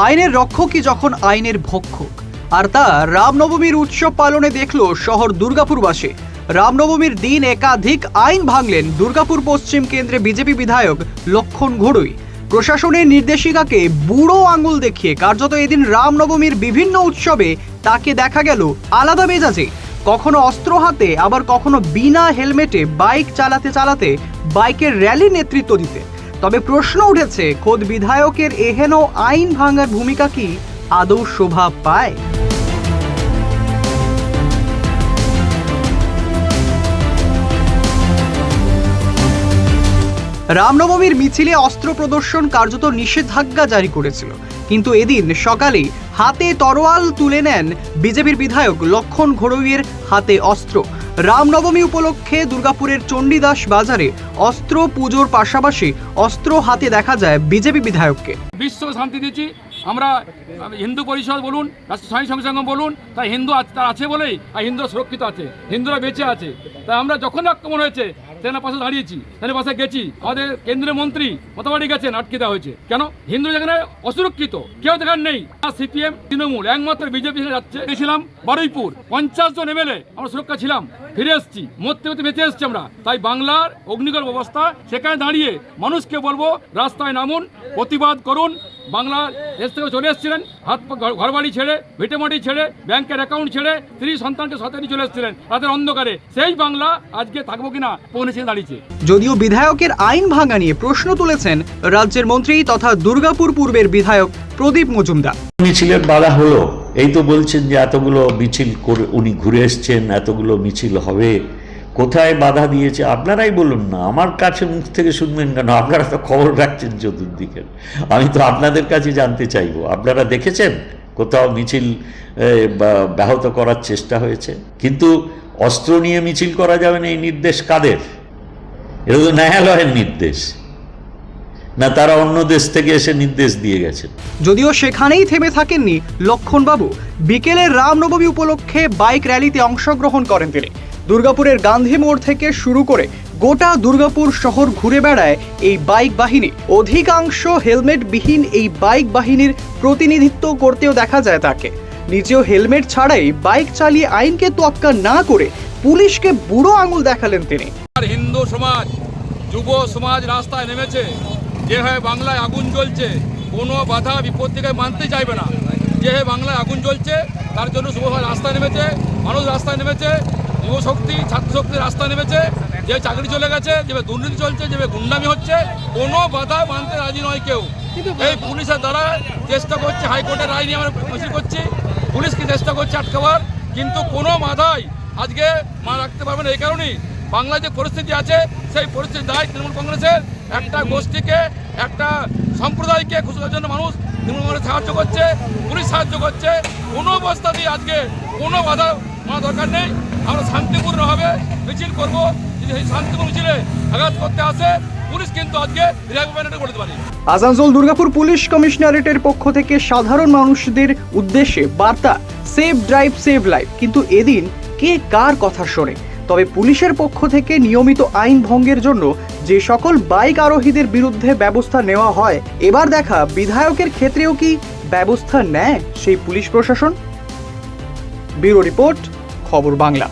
আইনের রক্ষকই যখন আইনের ভক্ষক। আর তা রামনবমীর উৎসব পালনে দেখল শহর দুর্গাপুরবাসী। রামনবমীর দিন একাধিক আইন ভাঙলেন দুর্গাপুর পশ্চিম কেন্দ্রে বিজেপি বিধায়ক লক্ষণ ঘড়ুই। প্রশাসনের নির্দেশিকাকে বুড়ো আঙুল দেখিয়ে কার্যত এদিন রামনবমীর বিভিন্ন উৎসবে তাকে দেখা গেল আলাদা মেজাজে, কখনো অস্ত্র হাতে, আবার কখনো বিনা হেলমেটে বাইক চালাতে চালাতে বাইকের র্যালি নেতৃত্ব দিতে। তবে প্রশ্ন উঠেছে, খোদ বিধায়কের এহেন আইন ভাঙার ভূমিকা কি আদৌ শোভা পায়? রামনবমীর মিছিলে অস্ত্র প্রদর্শন কার্যত নিষেধাজ্ঞা জারি করেছিল, কিন্তু এদিন সকালে হাতে তরোয়াল তুলে নেন বিজেপির বিধায়ক লক্ষণ ঘড়ুইয়ের হাতে অস্ত্র। রামনবমী উপলক্ষে দুর্গাপুরের চণ্ডীদাস বাজারে অস্ত্র পুজোর পাশাপাশি অস্ত্র হাতে দেখা যায় বিজেপি বিধায়ককে। বিশ্ব শান্তি দিচ্ছি আমরা, হিন্দু পরিষদ বলুন, রাষ্ট্র স্বামী সংসঙ্গ বলুন, তাই হিন্দু তার আছে বলেই আর হিন্দুরা সুরক্ষিত আছে, হিন্দুরা বেঁচে আছে। তাই আমরা যখন আক্রমণ হয়েছে তেনার পাশে দাঁড়িয়েছি, তেনার পাশে গেছি। আমাদের কেন্দ্রীয় মন্ত্রী মতাবাড়ি গেছেন, আটকে দেওয়া হয়েছে কেন? হিন্দু যেখানে অসুরক্ষিত, কেউ দেখার নেই। সিপিএম তৃণমূল একমাত্র বিজেপি যাচ্ছে। গেছিলাম বারুইপুর, 50 জন এমএলএ আমরা সুরক্ষা ছিলাম, ফিরে এসেছি, মরতে মরতে বেঁচে এসেছি আমরা। তাই বাংলার অগ্নিকর অবস্থা, সেখানে দাঁড়িয়ে মানুষকে বলবো রাস্তায় নামুন, প্রতিবাদ করুন। বাংলার দেশ থেকে চলে এসেছিলেন, হাত ঘর বাড়ি ছেড়ে, ভিটেমাটি ছেড়ে, ব্যাংকের অ্যাকাউন্ট ছেড়ে, স্ত্রী সন্তানকে সাথে নিয়ে চলে এসেছিলেন রাতের অন্ধকারে। সেই বাংলা আজকে থাকবো কিনা পৌঁছে দাঁড়িয়েছে। যদিও বিধায়কের আইন ভাঙা নিয়ে প্রশ্ন তুলেছেন রাজ্যের মন্ত্রী তথা দুর্গাপুর পূর্বের বিধায়ক প্রদীপ মজুমদার। মিছিলের বাধা হলো, এই তো বলছেন যে এতগুলো মিছিল করে উনি ঘুরে এসছেন, এতগুলো মিছিল হবে, কোথায় বাধা দিয়েছে আপনারাই বলুন না। আমার কাছে মুখ থেকে শুনবেন কেন? আপনারা তো খবর রাখছেন চতুর্দিকে, আমি তো আপনাদের কাছে জানতে চাইবো, আপনারা দেখেছেন কোথাও মিছিল ব্যাহত করার চেষ্টা হয়েছে? কিন্তু অস্ত্র নিয়ে মিছিল করা যাবে না, এই নির্দেশ কাদের? এটা তো ন্যায়ালয়ের নির্দেশ না, তারা অন্য দেশ থেকে এসে নির্দেশ দিয়ে গেছেন। যদিও সেখানেই থেমে থাকেননি লক্ষণবাবু। বিকেলে রামনবমী উপলক্ষে বাইক র্যালিতে অংশগ্রহণ করেন তিনি। দুর্গাপুরের গান্ধী মোড় থেকে শুরু করে গোটা দুর্গাপুর শহর ঘুরে বেড়ায় এই বাইক বাহিনী। অধিকাংশ হেলমেটবিহীন এই বাইক বাহিনীর প্রতিনিধিত্ব করতেও দেখা যায় তাকে। নিজেও হেলমেট ছাড়াই বাইক চালিয়ে আইনকে তোয়াক্কা না করে পুলিশকে বুড়ো আঙুল দেখালেন তিনি। হিন্দু সমাজ, যুব সমাজ রাস্তায় নেমেছে, যেভাবে বাংলায় আগুন জ্বলছে, কোনো বাধা বিপত্তিকে মানতে চাইবে না। যেভাবে বাংলায় আগুন জ্বলছে তার জন্য যুব সমাজ রাস্তায় নেমেছে, মানুষ রাস্তায় নেমেছে, যুব শক্তি ছাত্র শক্তি রাস্তায় নেমেছে। যে চাকরি চলে গেছে, যেভাবে দুর্নীতি চলছে, যেভাবে গুন্ডামি হচ্ছে, কোনো বাধা মানতে রাজি নয় কেউ। এই পুলিশের দ্বারা চেষ্টা করছে, হাইকোর্টের রায় নিয়ে আমরা মিছিল করছি, পুলিশকে চেষ্টা করছে আটকাবার, কিন্তু কোনো বাধাই আজকে মা রাখতে পারবে না। এই কারণেই বাংলায় যে পরিস্থিতি আছে, সেই পরিস্থিতির দায় তৃণমূল কংগ্রেসের। একটা গোষ্ঠীকে, একটা সম্প্রদায়কে খুশি করার জন্য মানুষ তৃণমূল কংগ্রেস সাহায্য করছে, পুলিশ সাহায্য করছে। কোনো অবস্থাতেই আজকে কোনো বাধা মানা দরকার নেই। আমরা শান্তিপূর্ণভাবে মিছিল করবো। যদি এই শান্তিপূর্ণ মিছিলে আঘাত করতে আসে, পুলিশ কিন্তু আজকে করতে পারে। আসানসোল দুর্গাপুর পুলিশ কমিশনারেটের পক্ষ থেকে সাধারণ মানুষদের উদ্দেশ্যে বার্তা, সেভ ড্রাইভ সেভ লাইফ। কিন্তু এদিন কে কার কথা শোনে? তবে পুলিশের পক্ষ থেকে নিয়মিত আইন ভঙ্গের জন্য যে সকল বাইক আরোহীদের বিরুদ্ধে ব্যবস্থা নেওয়া হয়, এবার দেখা বিধায়কের ক্ষেত্রেও কি ব্যবস্থা নেয় সেই পুলিশ প্রশাসন? ব্যুরো রিপোর্ট, খবর বাংলা।